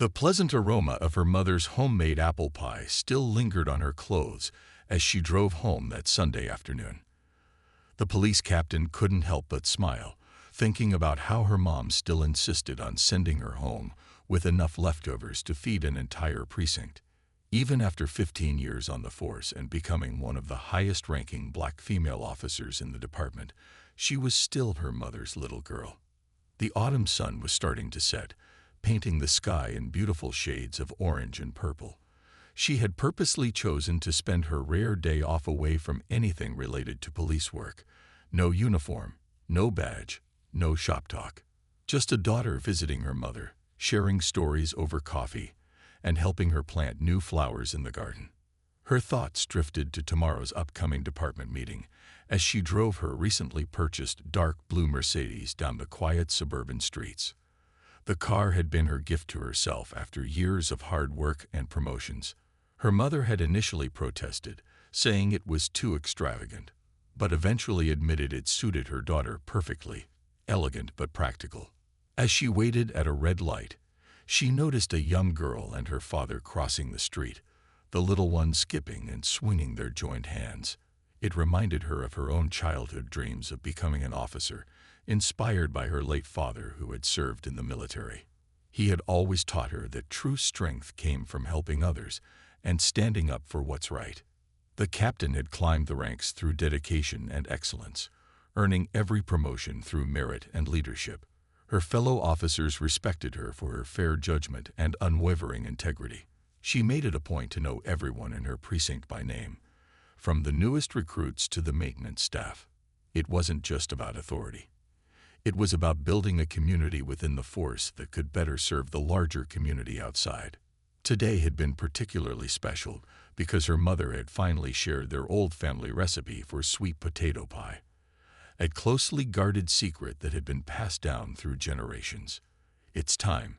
The pleasant aroma of her mother's homemade apple pie still lingered on her clothes as she drove home that Sunday afternoon. The police captain couldn't help but smile, thinking about how her mom still insisted on sending her home with enough leftovers to feed an entire precinct. Even after 15 years on the force and becoming one of the highest-ranking black female officers in the department, she was still her mother's little girl. The autumn sun was starting to set, painting the sky in beautiful shades of orange and purple. She had purposely chosen to spend her rare day off away from anything related to police work. No uniform, no badge, no shop talk. Just a daughter visiting her mother, sharing stories over coffee, and helping her plant new flowers in the garden. Her thoughts drifted to tomorrow's upcoming department meeting as she drove her recently purchased dark blue Mercedes down the quiet suburban streets. The car had been her gift to herself after years of hard work and promotions. Her mother had initially protested, saying it was too extravagant, but eventually admitted it suited her daughter perfectly, elegant but practical. As she waited at a red light, she noticed a young girl and her father crossing the street, the little ones skipping and swinging their joined hands. It reminded her of her own childhood dreams of becoming an officer, inspired by her late father who had served in the military. He had always taught her that true strength came from helping others and standing up for what's right. The captain had climbed the ranks through dedication and excellence, earning every promotion through merit and leadership. Her fellow officers respected her for her fair judgment and unwavering integrity. She made it a point to know everyone in her precinct by name, from the newest recruits to the maintenance staff. It wasn't just about authority. It was about building a community within the force that could better serve the larger community outside. Today had been particularly special because her mother had finally shared their old family recipe for sweet potato pie, a closely guarded secret that had been passed down through generations. "It's time,"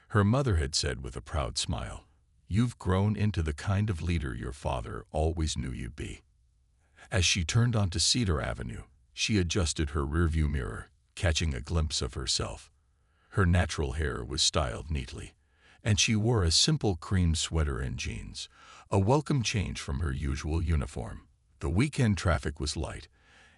her mother had said with a proud smile. "You've grown into the kind of leader your father always knew you'd be." As she turned onto Cedar Avenue, she adjusted her rearview mirror, catching a glimpse of herself. Her natural hair was styled neatly, and she wore a simple cream sweater and jeans, a welcome change from her usual uniform. The weekend traffic was light,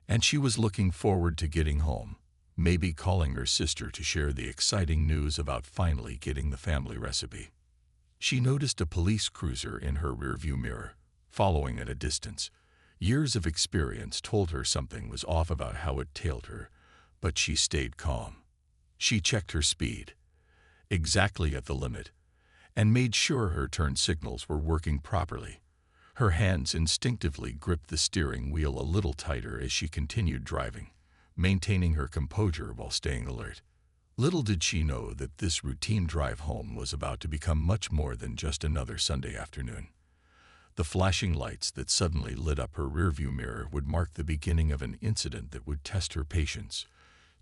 and she was looking forward to getting home, maybe calling her sister to share the exciting news about finally getting the family recipe. She noticed a police cruiser in her rearview mirror, following at a distance. Years of experience told her something was off about how it tailed her, but she stayed calm. She checked her speed, exactly at the limit, and made sure her turn signals were working properly. Her hands instinctively gripped the steering wheel a little tighter as she continued driving, maintaining her composure while staying alert. Little did she know that this routine drive home was about to become much more than just another Sunday afternoon. The flashing lights that suddenly lit up her rearview mirror would mark the beginning of an incident that would test her patience,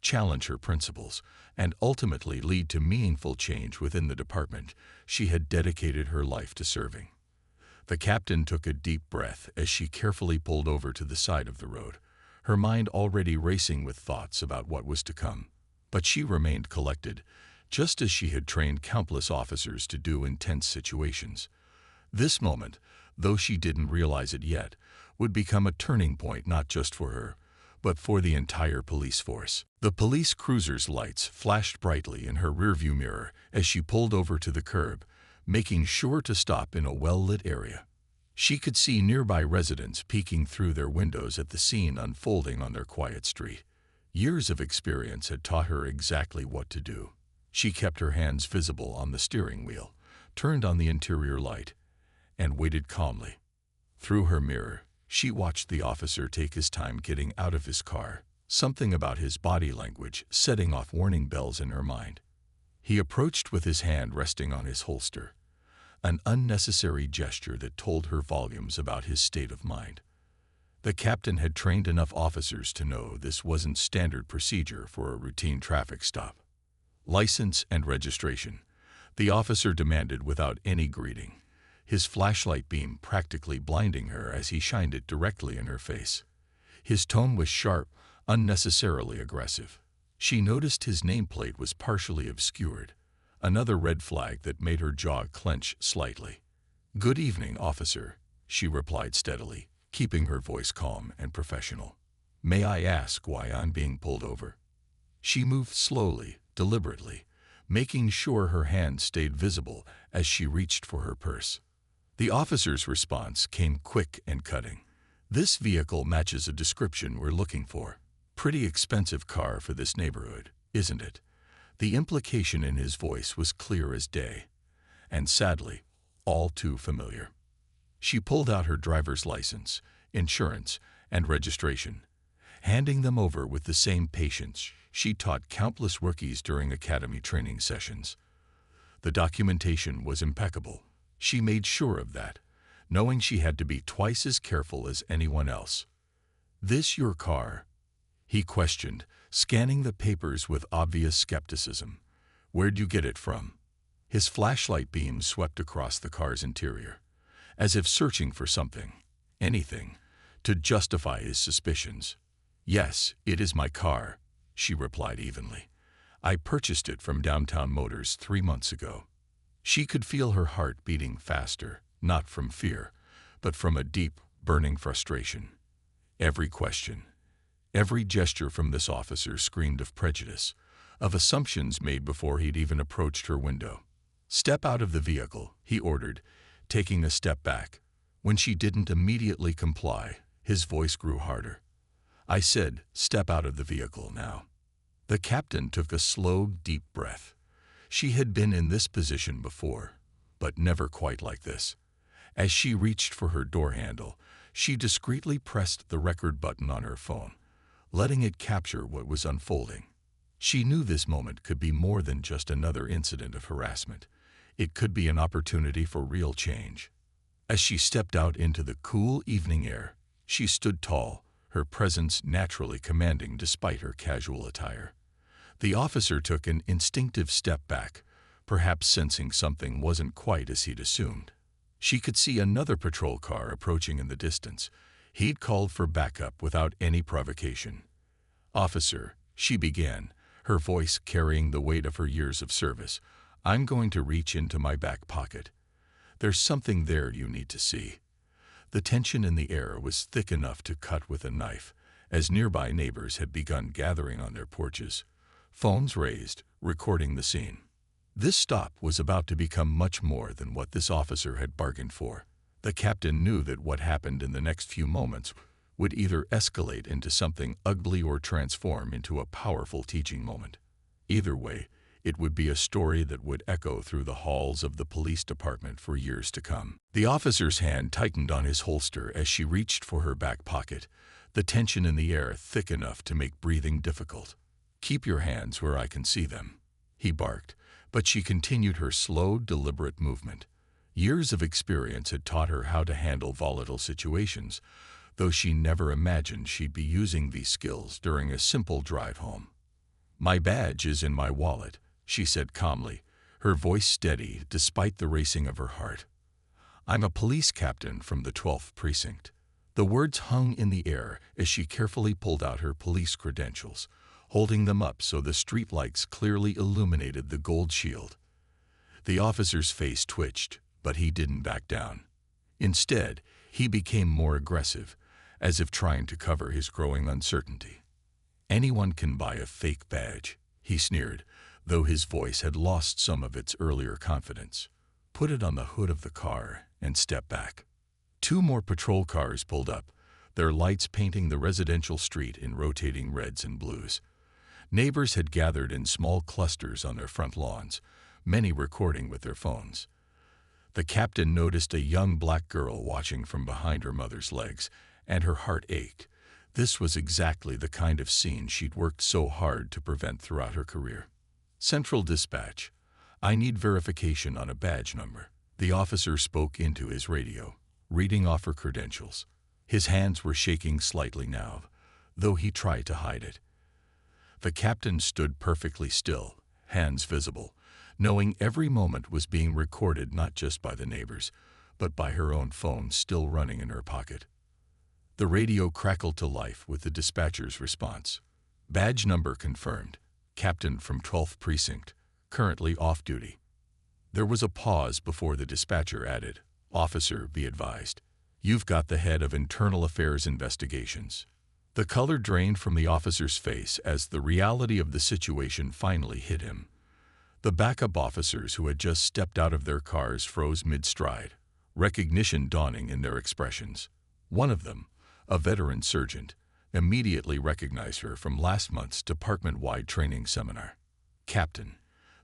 challenge her principles, and ultimately lead to meaningful change within the department she had dedicated her life to serving. The captain took a deep breath as she carefully pulled over to the side of the road, her mind already racing with thoughts about what was to come. But she remained collected, just as she had trained countless officers to do in tense situations. This moment, though she didn't realize it yet, would become a turning point not just for her, but for the entire police force. The police cruiser's lights flashed brightly in her rearview mirror as she pulled over to the curb, making sure to stop in a well-lit area. She could see nearby residents peeking through their windows at the scene unfolding on their quiet street. Years of experience had taught her exactly what to do. She kept her hands visible on the steering wheel, turned on the interior light, and waited calmly. Through her mirror, she watched the officer take his time getting out of his car, something about his body language setting off warning bells in her mind. He approached with his hand resting on his holster, an unnecessary gesture that told her volumes about his state of mind. The captain had trained enough officers to know this wasn't standard procedure for a routine traffic stop. "License and registration," the officer demanded without any greeting, his flashlight beam practically blinding her as he shined it directly in her face. His tone was sharp, unnecessarily aggressive. She noticed his nameplate was partially obscured, another red flag that made her jaw clench slightly. "Good evening, officer," she replied steadily, keeping her voice calm and professional. "May I ask why I'm being pulled over?" She moved slowly, deliberately, making sure her hand stayed visible as she reached for her purse. The officer's response came quick and cutting. "This vehicle matches a description we're looking for. Pretty expensive car for this neighborhood, isn't it?" The implication in his voice was clear as day, and sadly, all too familiar. She pulled out her driver's license, insurance, and registration, handing them over with the same patience she taught countless rookies during academy training sessions. The documentation was impeccable. She made sure of that, knowing she had to be twice as careful as anyone else. "This your car?" he questioned, scanning the papers with obvious skepticism. "Where'd you get it from?" His flashlight beam swept across the car's interior, as if searching for something, anything, to justify his suspicions. "Yes, it is my car," she replied evenly. "I purchased it from Downtown Motors 3 months ago." She could feel her heart beating faster, not from fear, but from a deep, burning frustration. Every question, every gesture from this officer screamed of prejudice, of assumptions made before he'd even approached her window. "Step out of the vehicle," he ordered, taking a step back. When she didn't immediately comply, his voice grew harder. "I said, step out of the vehicle now." The captain took a slow, deep breath. She had been in this position before, but never quite like this. As she reached for her door handle, she discreetly pressed the record button on her phone, letting it capture what was unfolding. She knew this moment could be more than just another incident of harassment. It could be an opportunity for real change. As she stepped out into the cool evening air, she stood tall, her presence naturally commanding despite her casual attire. The officer took an instinctive step back, perhaps sensing something wasn't quite as he'd assumed. She could see another patrol car approaching in the distance. He'd called for backup without any provocation. "Officer," she began, her voice carrying the weight of her years of service, "I'm going to reach into my back pocket. There's something there you need to see." The tension in the air was thick enough to cut with a knife, as nearby neighbors had begun gathering on their porches, phones raised, recording the scene. This stop was about to become much more than what this officer had bargained for. The captain knew that what happened in the next few moments would either escalate into something ugly or transform into a powerful teaching moment. Either way, it would be a story that would echo through the halls of the police department for years to come. The officer's hand tightened on his holster as she reached for her back pocket, the tension in the air thick enough to make breathing difficult. "Keep your hands where I can see them," he barked, but she continued her slow, deliberate movement. Years of experience had taught her how to handle volatile situations, though she never imagined she'd be using these skills during a simple drive home. "My badge is in my wallet," she said calmly, her voice steady despite the racing of her heart. "I'm a police captain from the 12th Precinct." The words hung in the air as she carefully pulled out her police credentials, holding them up so the streetlights clearly illuminated the gold shield. The officer's face twitched, but he didn't back down. Instead, he became more aggressive, as if trying to cover his growing uncertainty. "Anyone can buy a fake badge," he sneered, though his voice had lost some of its earlier confidence. "Put it on the hood of the car and step back." 2 more patrol cars pulled up, their lights painting the residential street in rotating reds and blues. Neighbors had gathered in small clusters on their front lawns, many recording with their phones. The captain noticed a young black girl watching from behind her mother's legs, and her heart ached. This was exactly the kind of scene she'd worked so hard to prevent throughout her career. "Central Dispatch, I need verification on a badge number." The officer spoke into his radio, reading off her credentials. His hands were shaking slightly now, though he tried to hide it. The captain stood perfectly still, hands visible, knowing every moment was being recorded not just by the neighbors, but by her own phone still running in her pocket. The radio crackled to life with the dispatcher's response. "Badge number confirmed. Captain from 12th Precinct. currently off duty. There was a pause before the dispatcher added, "Officer, be advised. You've got the head of Internal Affairs Investigations." The color drained from the officer's face as the reality of the situation finally hit him. The backup officers who had just stepped out of their cars froze mid-stride, recognition dawning in their expressions. One of them, a veteran sergeant, immediately recognized her from last month's department-wide training seminar. "Captain,"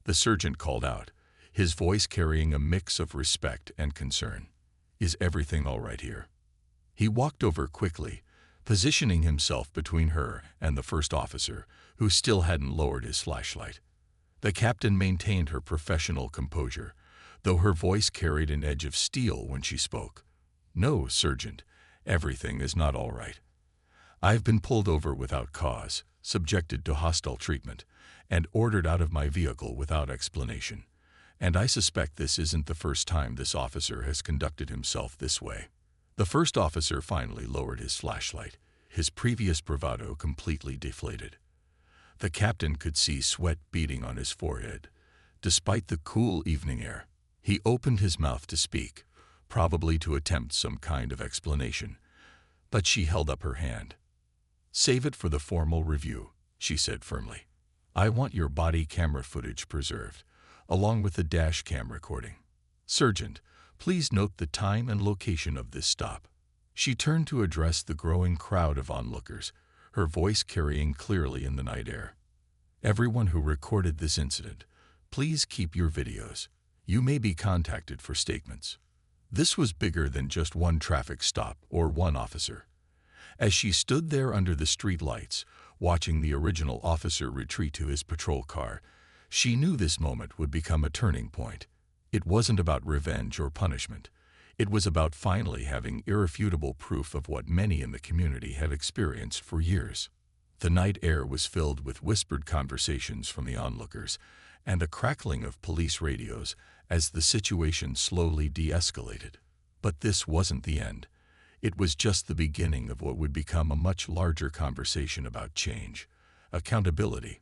the sergeant called out, his voice carrying a mix of respect and concern. "Is everything all right here?" He walked over quickly, positioning himself between her and the first officer, who still hadn't lowered his flashlight. The captain maintained her professional composure, though her voice carried an edge of steel when she spoke. "No, Sergeant, everything is not all right. I've been pulled over without cause, subjected to hostile treatment, and ordered out of my vehicle without explanation. And I suspect this isn't the first time this officer has conducted himself this way." The first officer finally lowered his flashlight, his previous bravado completely deflated. The captain could see sweat beading on his forehead. Despite the cool evening air, he opened his mouth to speak, probably to attempt some kind of explanation. But she held up her hand. "Save it for the formal review," she said firmly. "I want your body camera footage preserved, along with the dash cam recording. Sergeant, please note the time and location of this stop." She turned to address the growing crowd of onlookers, her voice carrying clearly in the night air. "Everyone who recorded this incident, please keep your videos. You may be contacted for statements." This was bigger than just one traffic stop or one officer. As she stood there under the street lights, watching the original officer retreat to his patrol car, she knew this moment would become a turning point. It wasn't about revenge or punishment. It was about finally having irrefutable proof of what many in the community had experienced for years. The night air was filled with whispered conversations from the onlookers and the crackling of police radios as the situation slowly de-escalated. But this wasn't the end. It was just the beginning of what would become a much larger conversation about change, accountability,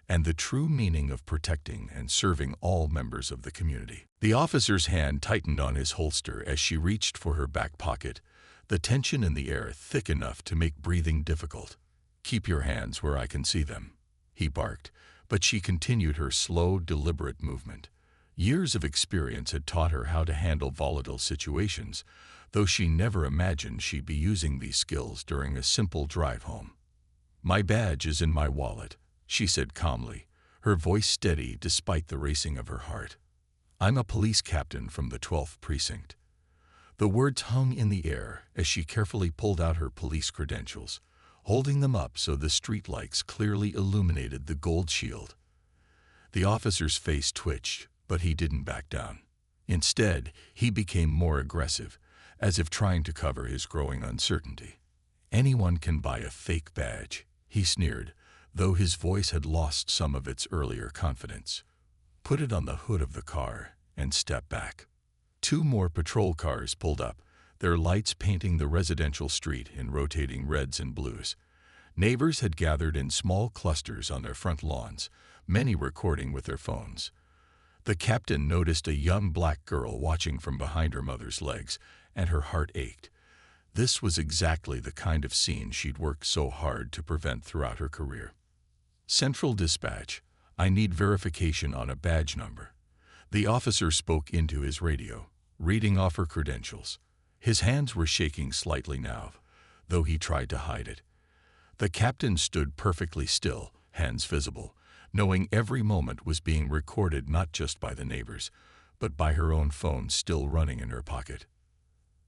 and the true meaning of protecting and serving all members of the community. The officer's hand tightened on his holster as she reached for her back pocket, the tension in the air thick enough to make breathing difficult. "Keep your hands where I can see them," he barked, but she continued her slow, deliberate movement. Years of experience had taught her how to handle volatile situations, though she never imagined she'd be using these skills during a simple drive home. "My badge is in my wallet," she said calmly, her voice steady despite the racing of her heart. "I'm a police captain from the 12th Precinct." The words hung in the air as she carefully pulled out her police credentials, holding them up so the streetlights clearly illuminated the gold shield. The officer's face twitched, but he didn't back down. Instead, he became more aggressive, as if trying to cover his growing uncertainty. "Anyone can buy a fake badge," he sneered, though his voice had lost some of its earlier confidence. "Put it on the hood of the car and step back." 2 more patrol cars pulled up, their lights painting the residential street in rotating reds and blues. Neighbors had gathered in small clusters on their front lawns, many recording with their phones. The captain noticed a young black girl watching from behind her mother's legs, and her heart ached. This was exactly the kind of scene she'd worked so hard to prevent throughout her career. "Central Dispatch, I need verification on a badge number." The officer spoke into his radio, reading off her credentials. His hands were shaking slightly now, though he tried to hide it. The captain stood perfectly still, hands visible, knowing every moment was being recorded not just by the neighbors, but by her own phone still running in her pocket.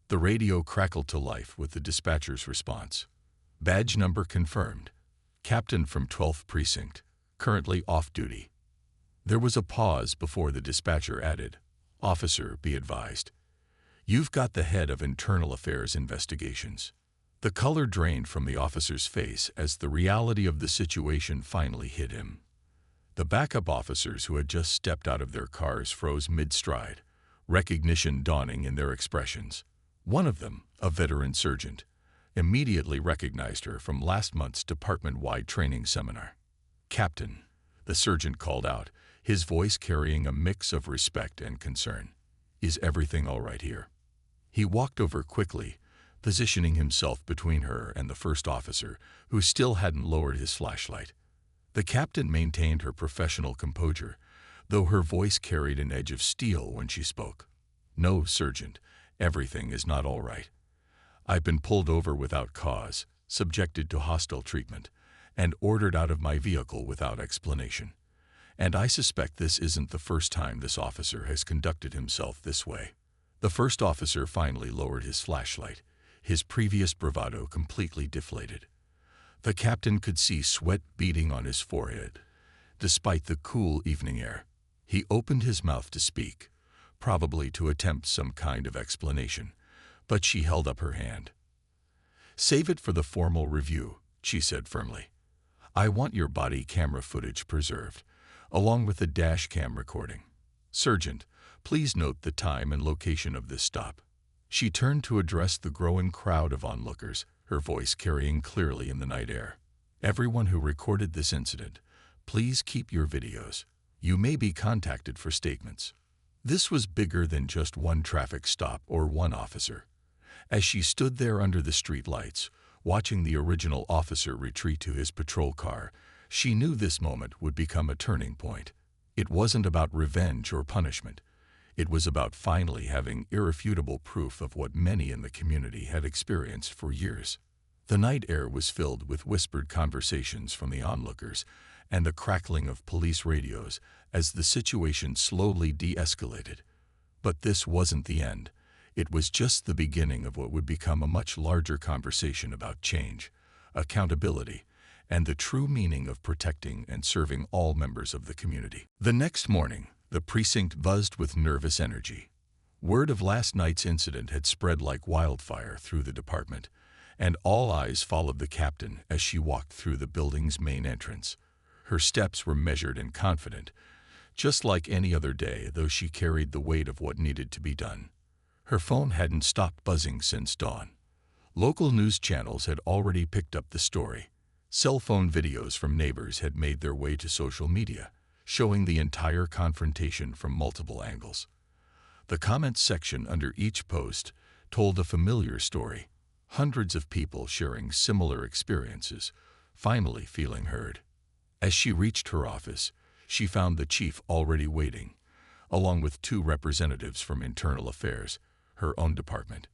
The radio crackled to life with the dispatcher's response. "Badge number confirmed. Captain from 12th Precinct, currently off duty." There was a pause before the dispatcher added, "Officer, be advised. You've got the head of Internal Affairs Investigations." The color drained from the officer's face as the reality of the situation finally hit him. The backup officers who had just stepped out of their cars froze mid-stride, recognition dawning in their expressions. One of them, a veteran sergeant, immediately recognized her from last month's department-wide training seminar. "Captain," the sergeant called out, his voice carrying a mix of respect and concern. "Is everything all right here?" He walked over quickly, positioning himself between her and the first officer, who still hadn't lowered his flashlight. The captain maintained her professional composure, though her voice carried an edge of steel when she spoke. "No, Sergeant, everything is not all right. I've been pulled over without cause, subjected to hostile treatment, and ordered out of my vehicle without explanation. And I suspect this isn't the first time this officer has conducted himself this way." The first officer finally lowered his flashlight, his previous bravado completely deflated. The captain could see sweat beading on his forehead, despite the cool evening air. He opened his mouth to speak, probably to attempt some kind of explanation, but she held up her hand. "Save it for the formal review," she said firmly. "I want your body camera footage preserved, along with the dash cam recording. Sergeant, please note the time and location of this stop." She turned to address the growing crowd of onlookers, her voice carrying clearly in the night air. "Everyone who recorded this incident, please keep your videos. You may be contacted for statements." This was bigger than just one traffic stop or one officer. As she stood there under the street lights, watching the original officer retreat to his patrol car, she knew this moment would become a turning point. It wasn't about revenge or punishment. It was about finally having irrefutable proof of what many in the community had experienced for years. The night air was filled with whispered conversations from the onlookers and the crackling of police radios as the situation slowly de-escalated. But this wasn't the end. It was just the beginning of what would become a much larger conversation about change, accountability, and the true meaning of protecting and serving all members of the community. The next morning, the precinct buzzed with nervous energy. Word of last night's incident had spread like wildfire through the department, and all eyes followed the captain as she walked through the building's main entrance. Her steps were measured and confident, just like any other day, though she carried the weight of what needed to be done. Her phone hadn't stopped buzzing since dawn. Local news channels had already picked up the story. Cell phone videos from neighbors had made their way to social media, showing the entire confrontation from multiple angles. The comments section under each post told a familiar story, hundreds of people sharing similar experiences, finally feeling heard. As she reached her office, she found the chief already waiting, along with 2 representatives from Internal Affairs, her own department.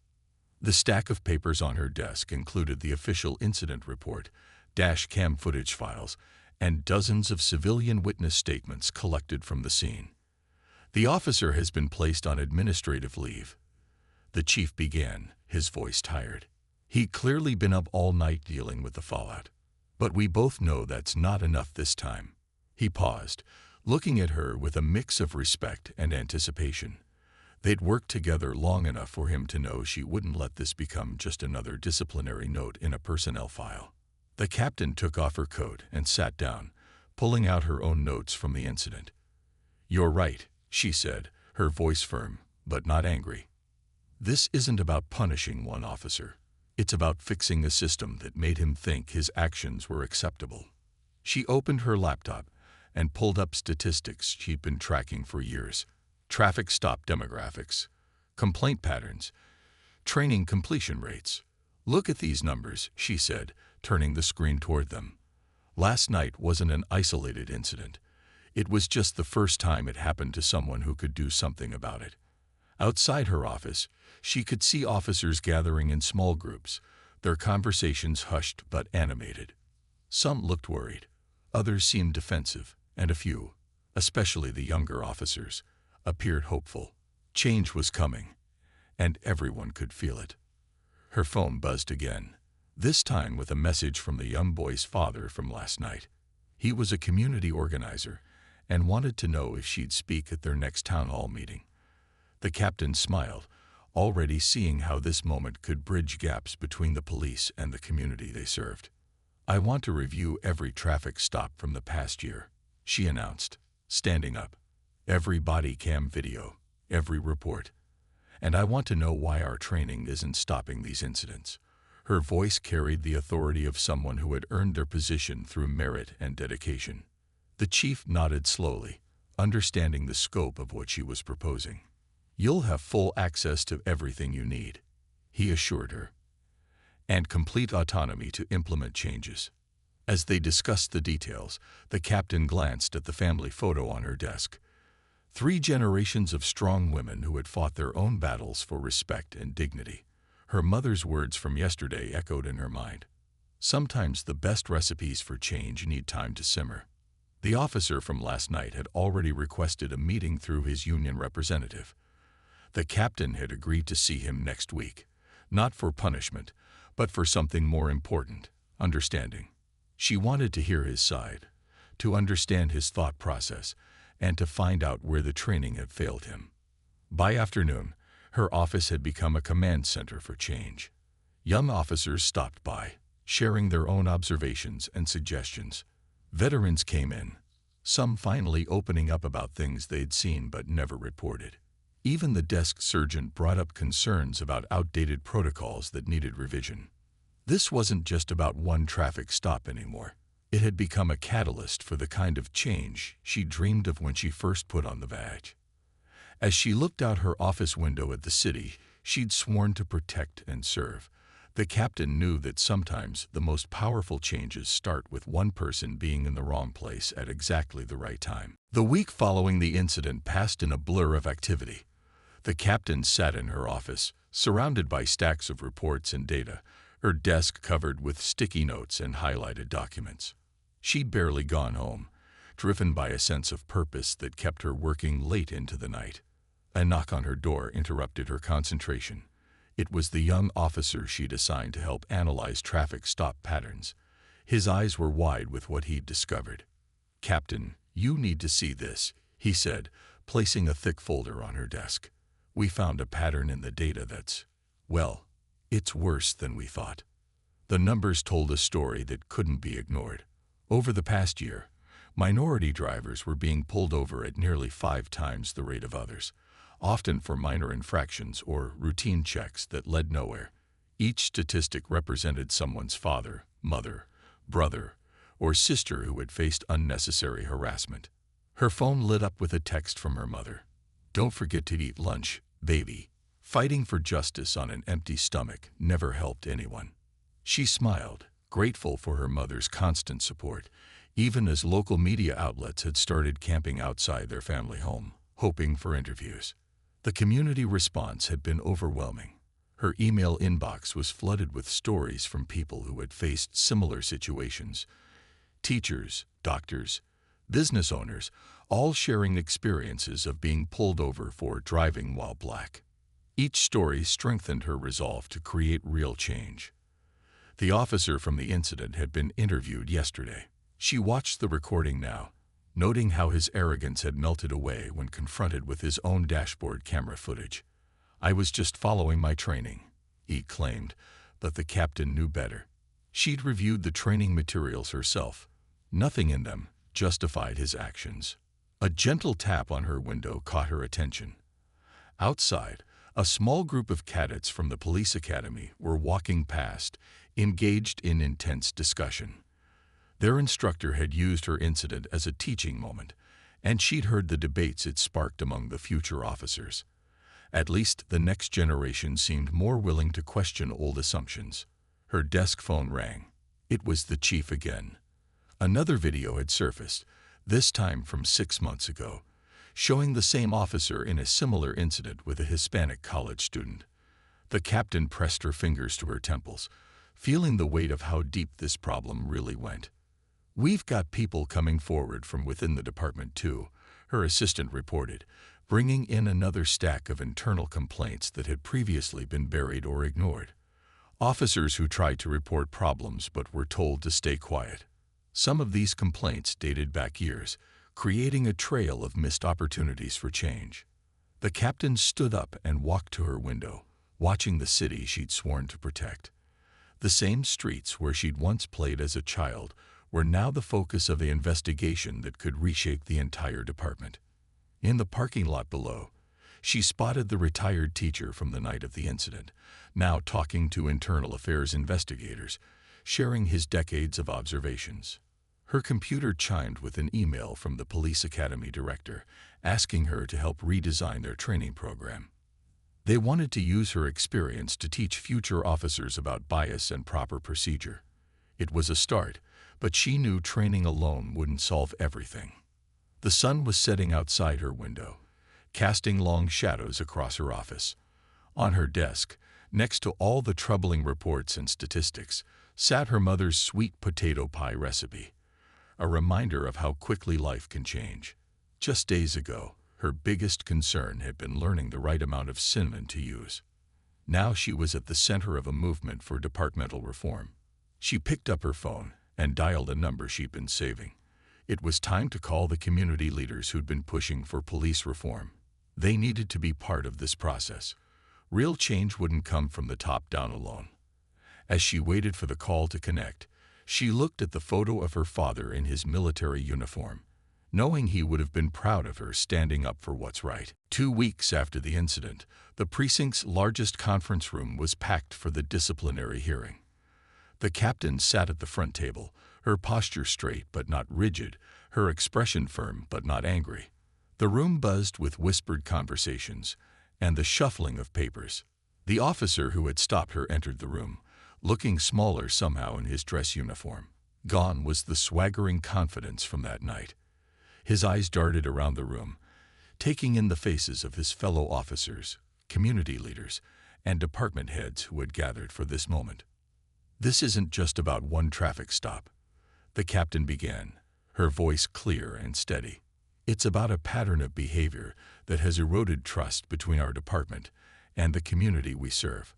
The stack of papers on her desk included the official incident report, dash cam footage files, and dozens of civilian witness statements collected from the scene. "The officer has been placed on administrative leave," the chief began, his voice tired. "He'd clearly been up all night dealing with the fallout. But we both know that's not enough this time." He paused, looking at her with a mix of respect and anticipation. They'd worked together long enough for him to know she wouldn't let this become just another disciplinary note in a personnel file. The captain took off her coat and sat down, pulling out her own notes from the incident. "You're right," she said, her voice firm, but not angry. "This isn't about punishing one officer. It's about fixing a system that made him think his actions were acceptable." She opened her laptop and pulled up statistics she'd been tracking for years. Traffic stop demographics, complaint patterns, training completion rates. "Look at these numbers," she said, turning the screen toward them. Last night wasn't an isolated incident. It was just the first time it happened to someone who could do something about it. Outside her office, she could see officers gathering in small groups, their conversations hushed but animated. Some looked worried, others seemed defensive, and a few, especially the younger officers, appeared hopeful. Change was coming, and everyone could feel it. Her phone buzzed again, this time with a message from the young boy's father from last night. He was a community organizer and wanted to know if she'd speak at their next town hall meeting. The captain smiled, already seeing how this moment could bridge gaps between the police and the community they served. "I want to review every traffic stop from the past year," she announced, standing up. "Every body cam video, every report. And I want to know why our training isn't stopping these incidents." Her voice carried the authority of someone who had earned their position through merit and dedication. The chief nodded slowly, understanding the scope of what she was proposing. "You'll have full access to everything you need," he assured her, "and complete autonomy to implement changes." As they discussed the details, the captain glanced at the family photo on her desk. 3 generations of strong women who had fought their own battles for respect and dignity. Her mother's words from yesterday echoed in her mind. Sometimes the best recipes for change need time to simmer. The officer from last night had already requested a meeting through his union representative. The captain had agreed to see him next week, not for punishment, but for something more important, understanding. She wanted to hear his side, to understand his thought process, and to find out where the training had failed him. By afternoon, her office had become a command center for change. Young officers stopped by, sharing their own observations and suggestions. Veterans came in, some finally opening up about things they'd seen but never reported. Even the desk sergeant brought up concerns about outdated protocols that needed revision. This wasn't just about one traffic stop anymore. It had become a catalyst for the kind of change she dreamed of when she first put on the badge. As she looked out her office window at the city she'd sworn to protect and serve, the captain knew that sometimes the most powerful changes start with one person being in the wrong place at exactly the right time. The week following the incident passed in a blur of activity. The captain sat in her office, surrounded by stacks of reports and data, her desk covered with sticky notes and highlighted documents. She'd barely gone home, driven by a sense of purpose that kept her working late into the night. A knock on her door interrupted her concentration. It was the young officer she'd assigned to help analyze traffic stop patterns. His eyes were wide with what he'd discovered. "Captain, you need to see this," he said, placing a thick folder on her desk. "We found a pattern in the data that's, well, it's worse than we thought." The numbers told a story that couldn't be ignored. Over the past year, minority drivers were being pulled over at nearly 5 times the rate of others, often for minor infractions or routine checks that led nowhere. Each statistic represented someone's father, mother, brother, or sister who had faced unnecessary harassment. Her phone lit up with a text from her mother. "Don't forget to eat lunch, baby." Fighting for justice on an empty stomach never helped anyone. She smiled, grateful for her mother's constant support, even as local media outlets had started camping outside their family home, hoping for interviews. The community response had been overwhelming. Her email inbox was flooded with stories from people who had faced similar situations. Teachers, doctors, business owners, all sharing experiences of being pulled over for driving while black. Each story strengthened her resolve to create real change. The officer from the incident had been interviewed yesterday. She watched the recording now, noting how his arrogance had melted away when confronted with his own dashboard camera footage. "I was just following my training," he claimed, but the captain knew better. She'd reviewed the training materials herself. Nothing in them justified his actions. A gentle tap on her window caught her attention. Outside, a small group of cadets from the police academy were walking past, engaged in intense discussion. Their instructor had used her incident as a teaching moment, and she'd heard the debates it sparked among the future officers. At least the next generation seemed more willing to question old assumptions. Her desk phone rang. It was the chief again. Another video had surfaced, this time from 6 months ago, showing the same officer in a similar incident with a Hispanic college student. The captain pressed her fingers to her temples, feeling the weight of how deep this problem really went. "We've got people coming forward from within the department too," her assistant reported, bringing in another stack of internal complaints that had previously been buried or ignored. Officers who tried to report problems but were told to stay quiet. Some of these complaints dated back years, creating a trail of missed opportunities for change. The captain stood up and walked to her window, watching the city she'd sworn to protect. The same streets where she'd once played as a child were now the focus of an investigation that could reshape the entire department. In the parking lot below, she spotted the retired teacher from the night of the incident, now talking to internal affairs investigators, sharing his decades of observations. Her computer chimed with an email from the police academy director, asking her to help redesign their training program. They wanted to use her experience to teach future officers about bias and proper procedure. It was a start, but she knew training alone wouldn't solve everything. The sun was setting outside her window, casting long shadows across her office. On her desk, next to all the troubling reports and statistics, sat her mother's sweet potato pie recipe, a reminder of how quickly life can change. Just days ago, her biggest concern had been learning the right amount of cinnamon to use. Now she was at the center of a movement for departmental reform. She picked up her phone and dialed a number she'd been saving. It was time to call the community leaders who'd been pushing for police reform. They needed to be part of this process. Real change wouldn't come from the top down alone. As she waited for the call to connect, she looked at the photo of her father in his military uniform, knowing he would have been proud of her standing up for what's right. 2 weeks after the incident, the precinct's largest conference room was packed for the disciplinary hearing. The captain sat at the front table, her posture straight but not rigid, her expression firm but not angry. The room buzzed with whispered conversations and the shuffling of papers. The officer who had stopped her entered the room, looking smaller somehow in his dress uniform. Gone was the swaggering confidence from that night. His eyes darted around the room, taking in the faces of his fellow officers, community leaders, and department heads who had gathered for this moment. "This isn't just about one traffic stop," the captain began, her voice clear and steady. "It's about a pattern of behavior that has eroded trust between our department and the community we serve."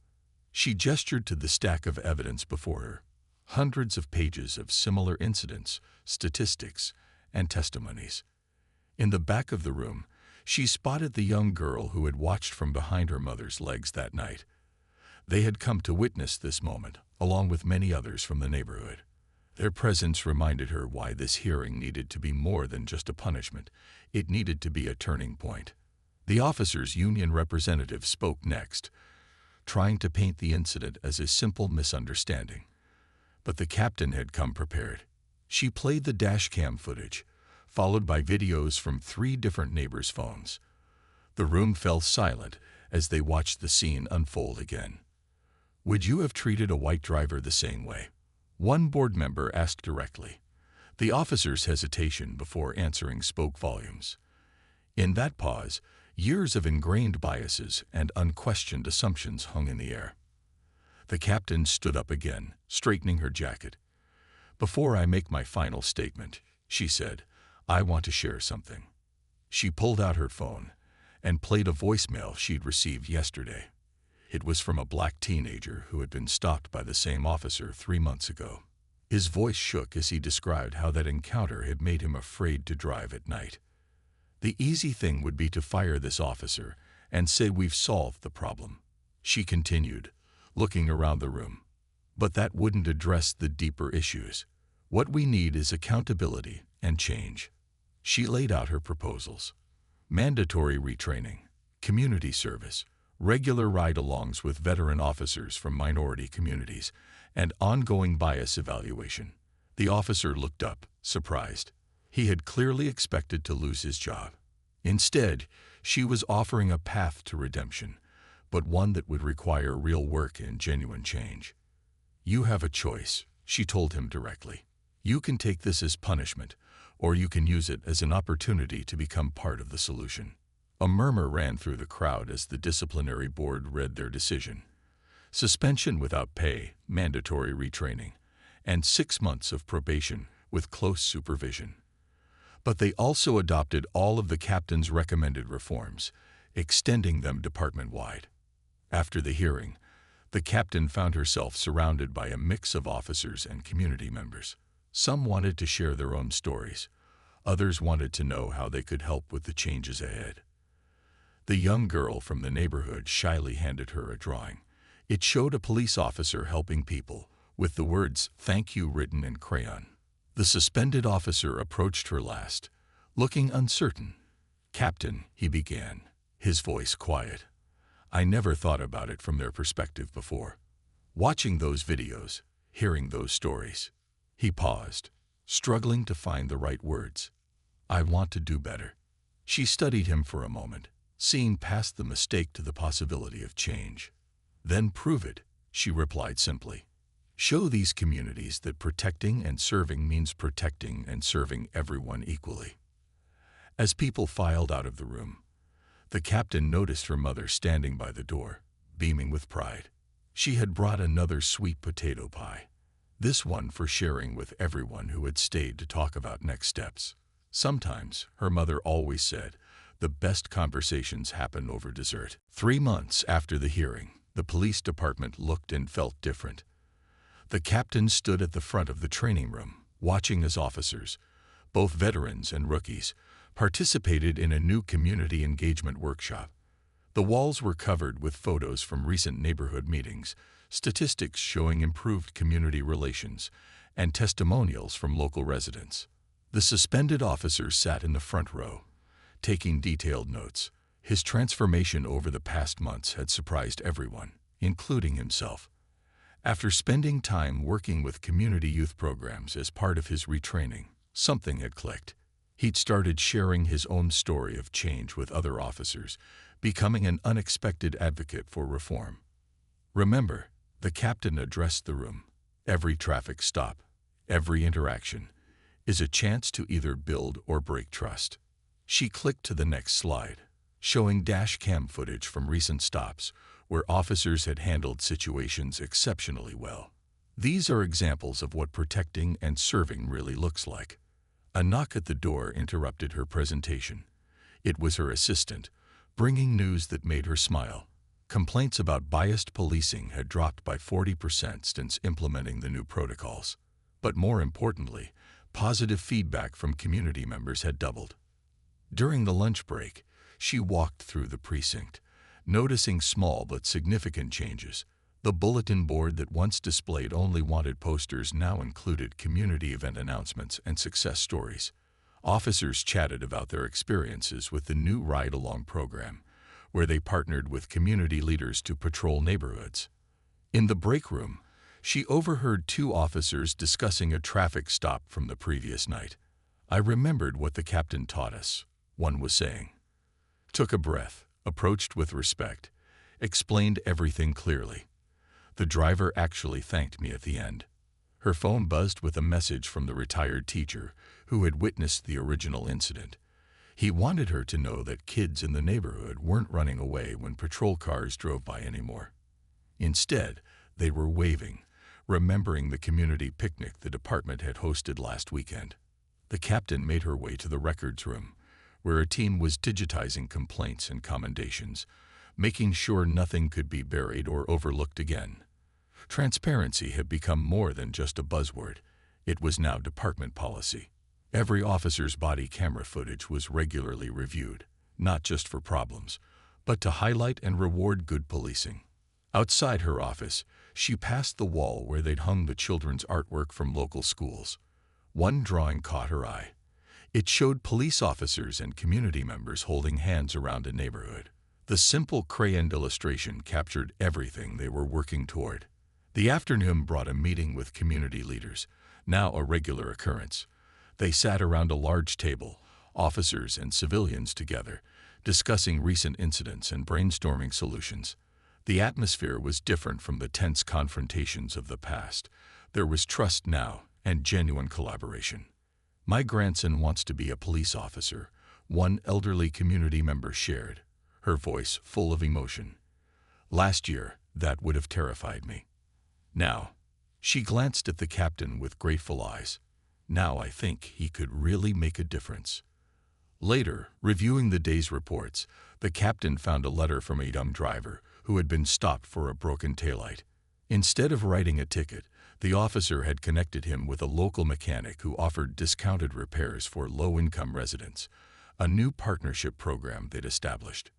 She gestured to the stack of evidence before her, hundreds of pages of similar incidents, statistics, and testimonies. In the back of the room, she spotted the young girl who had watched from behind her mother's legs that night. They had come to witness this moment, along with many others from the neighborhood. Their presence reminded her why this hearing needed to be more than just a punishment. It needed to be a turning point. The officers' union representative spoke next, trying to paint the incident as a simple misunderstanding. But the captain had come prepared. She played the dashcam footage, followed by videos from 3 different neighbors' phones. The room fell silent as they watched the scene unfold again. "Would you have treated a white driver the same way?" one board member asked directly. The officer's hesitation before answering spoke volumes. In that pause, years of ingrained biases and unquestioned assumptions hung in the air. The captain stood up again, straightening her jacket. "Before I make my final statement," she said, "I want to share something." She pulled out her phone and played a voicemail she'd received yesterday. It was from a black teenager who had been stopped by the same officer 3 months ago. His voice shook as he described how that encounter had made him afraid to drive at night. The easy thing would be to fire this officer and say we've solved the problem, she continued, looking around the room. But that wouldn't address the deeper issues. What we need is accountability and change. She laid out her proposals: mandatory retraining, community service, regular ride-alongs with veteran officers from minority communities, and ongoing bias evaluation. The officer looked up, surprised. He had clearly expected to lose his job. Instead, she was offering a path to redemption, but one that would require real work and genuine change. "You have a choice," she told him directly. "You can take this as punishment, or you can use it as an opportunity to become part of the solution." A murmur ran through the crowd as the disciplinary board read their decision: suspension without pay, mandatory retraining, and 6 months of probation with close supervision. But they also adopted all of the captain's recommended reforms, extending them department-wide. After the hearing, the captain found herself surrounded by a mix of officers and community members. Some wanted to share their own stories. Others wanted to know how they could help with the changes ahead. The young girl from the neighborhood shyly handed her a drawing. It showed a police officer helping people, with the words "Thank you" written in crayon. The suspended officer approached her last, looking uncertain. "Captain," he began, his voice quiet. "I never thought about it from their perspective before. Watching those videos, hearing those stories." He paused, struggling to find the right words. "I want to do better." She studied him for a moment, seeing past the mistake to the possibility of change. "Then prove it," she replied simply. "Show these communities that protecting and serving means protecting and serving everyone equally." As people filed out of the room, the captain noticed her mother standing by the door, beaming with pride. She had brought another sweet potato pie, this one for sharing with everyone who had stayed to talk about next steps. Sometimes, her mother always said, the best conversations happen over dessert. 3 months after the hearing, the police department looked and felt different. The captain stood at the front of the training room, watching as officers, both veterans and rookies, participated in a new community engagement workshop. The walls were covered with photos from recent neighborhood meetings, statistics showing improved community relations, and testimonials from local residents. The suspended officer sat in the front row, taking detailed notes. His transformation over the past months had surprised everyone, including himself. After spending time working with community youth programs as part of his retraining, something had clicked. He'd started sharing his own story of change with other officers, becoming an unexpected advocate for reform. "Remember," the captain addressed the room, "every traffic stop, every interaction, is a chance to either build or break trust." She clicked to the next slide, showing dash cam footage from recent stops where officers had handled situations exceptionally well. These are examples of what protecting and serving really looks like. A knock at the door interrupted her presentation. It was her assistant, bringing news that made her smile. Complaints about biased policing had dropped by 40% since implementing the new protocols. But more importantly, positive feedback from community members had doubled. During the lunch break, she walked through the precinct, noticing small but significant changes. The bulletin board that once displayed only wanted posters now included community event announcements and success stories. Officers chatted about their experiences with the new ride-along program, where they partnered with community leaders to patrol neighborhoods. In the break room, she overheard 2 officers discussing a traffic stop from the previous night. "I remembered what the captain taught us," one was saying. "Took a breath, approached with respect, explained everything clearly. The driver actually thanked me at the end." Her phone buzzed with a message from the retired teacher who had witnessed the original incident. He wanted her to know that kids in the neighborhood weren't running away when patrol cars drove by anymore. Instead, they were waving, remembering the community picnic the department had hosted last weekend. The captain made her way to the records room, where a team was digitizing complaints and commendations, making sure nothing could be buried or overlooked again. Transparency had become more than just a buzzword. It was now department policy. Every officer's body camera footage was regularly reviewed, not just for problems, but to highlight and reward good policing. Outside her office, she passed the wall where they'd hung the children's artwork from local schools. One drawing caught her eye. It showed police officers and community members holding hands around a neighborhood. The simple crayon illustration captured everything they were working toward. The afternoon brought a meeting with community leaders, now a regular occurrence. They sat around a large table, officers and civilians together, discussing recent incidents and brainstorming solutions. The atmosphere was different from the tense confrontations of the past. There was trust now and genuine collaboration. "My grandson wants to be a police officer," one elderly community member shared, her voice full of emotion. "Last year, that would have terrified me. Now," she glanced at the captain with grateful eyes, "now I think he could really make a difference." Later, reviewing the day's reports, the captain found a letter from a young driver who had been stopped for a broken taillight. Instead of writing a ticket, the officer had connected him with a local mechanic who offered discounted repairs for low-income residents, a new partnership program they'd established.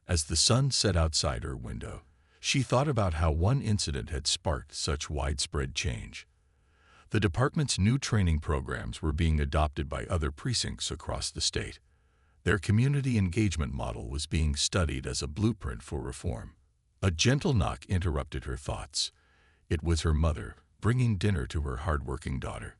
As the sun set outside her window, she thought about how one incident had sparked such widespread change. The department's new training programs were being adopted by other precincts across the state. Their community engagement model was being studied as a blueprint for reform. A gentle knock interrupted her thoughts. It was her mother, bringing dinner to her hardworking daughter.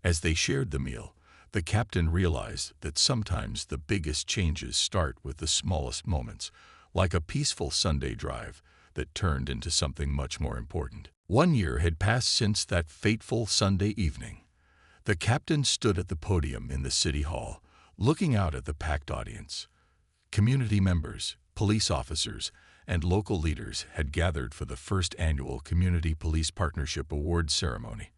As they shared the meal, the captain realized that sometimes the biggest changes start with the smallest moments, like a peaceful Sunday drive that turned into something much more important. 1 year had passed since that fateful Sunday evening. The captain stood at the podium in the city hall, looking out at the packed audience. Community members, police officers, and local leaders had gathered for the first annual Community Police Partnership Awards ceremony,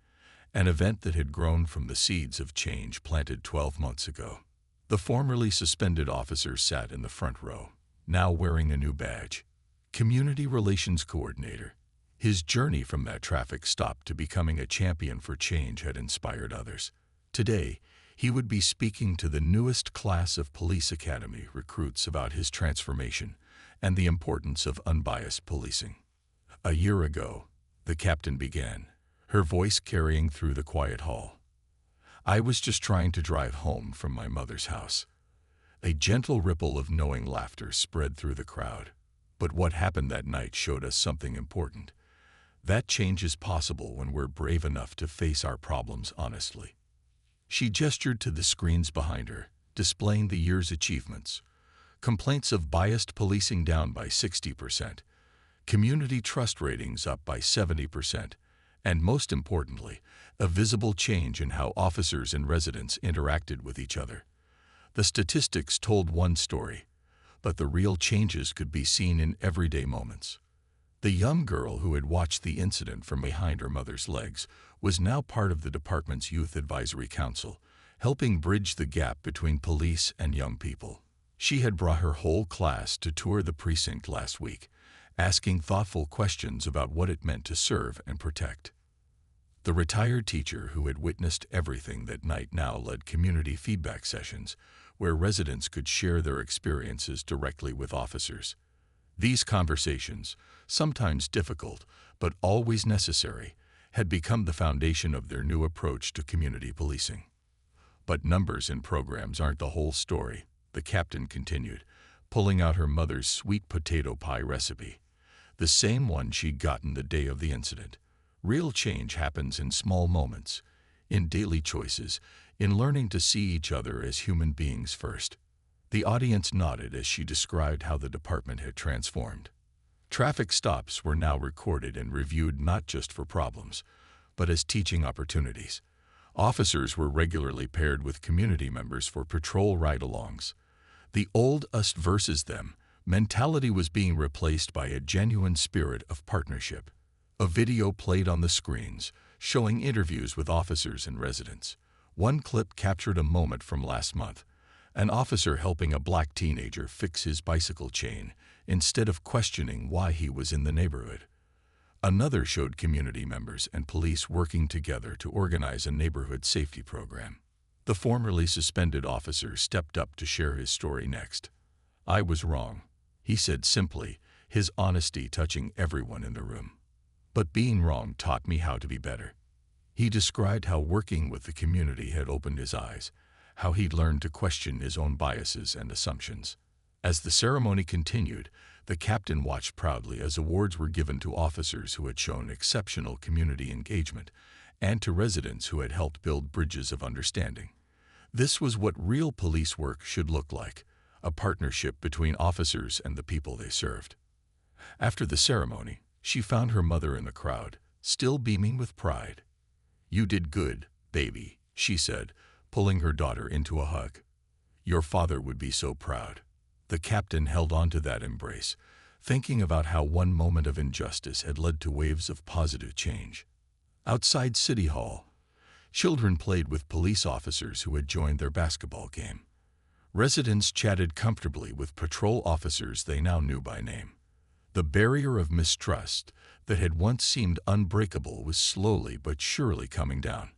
an event that had grown from the seeds of change planted 12 months ago. The formerly suspended officer sat in the front row, now wearing a new badge, Community Relations Coordinator. His journey from that traffic stop to becoming a champion for change had inspired others. Today, he would be speaking to the newest class of Police Academy recruits about his transformation and the importance of unbiased policing. A year ago, the captain began, her voice carrying through the quiet hall. I was just trying to drive home from my mother's house. A gentle ripple of knowing laughter spread through the crowd. But what happened that night showed us something important. That change is possible when we're brave enough to face our problems honestly. She gestured to the screens behind her, displaying the year's achievements. Complaints of biased policing down by 60%, community trust ratings up by 70%, and most importantly, a visible change in how officers and residents interacted with each other. The statistics told one story, but the real changes could be seen in everyday moments. The young girl who had watched the incident from behind her mother's legs was now part of the department's Youth Advisory Council, helping bridge the gap between police and young people. She had brought her whole class to tour the precinct last week, asking thoughtful questions about what it meant to serve and protect. The retired teacher who had witnessed everything that night now led community feedback sessions, where residents could share their experiences directly with officers. These conversations, sometimes difficult but always necessary, had become the foundation of their new approach to community policing. But numbers and programs aren't the whole story, the captain continued, pulling out her mother's sweet potato pie recipe, the same one she'd gotten the day of the incident. Real change happens in small moments, in daily choices, in learning to see each other as human beings first. The audience nodded as she described how the department had transformed. Traffic stops were now recorded and reviewed not just for problems, but as teaching opportunities. Officers were regularly paired with community members for patrol ride-alongs. The old us versus them mentality was being replaced by a genuine spirit of partnership. A video played on the screens, showing interviews with officers and residents. One clip captured a moment from last month, an officer helping a black teenager fix his bicycle chain instead of questioning why he was in the neighborhood. Another showed community members and police working together to organize a neighborhood safety program. The formerly suspended officer stepped up to share his story next. I was wrong, he said simply, his honesty touching everyone in the room. But being wrong taught me how to be better. He described how working with the community had opened his eyes, how he'd learned to question his own biases and assumptions. As the ceremony continued, the captain watched proudly as awards were given to officers who had shown exceptional community engagement and to residents who had helped build bridges of understanding. This was what real police work should look like, a partnership between officers and the people they served. After the ceremony, she found her mother in the crowd, still beaming with pride. "You did good, baby," she said, pulling her daughter into a hug. "Your father would be so proud." The captain held on to that embrace, thinking about how one moment of injustice had led to waves of positive change. Outside City Hall, children played with police officers who had joined their basketball game. Residents chatted comfortably with patrol officers they now knew by name. The barrier of mistrust that had once seemed unbreakable was slowly but surely coming down.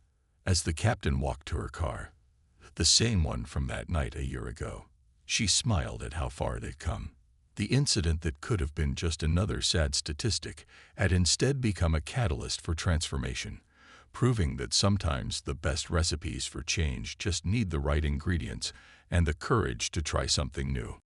As the captain walked to her car, the same one from that night a year ago, she smiled at how far they'd come. The incident that could have been just another sad statistic had instead become a catalyst for transformation, proving that sometimes the best recipes for change just need the right ingredients and the courage to try something new.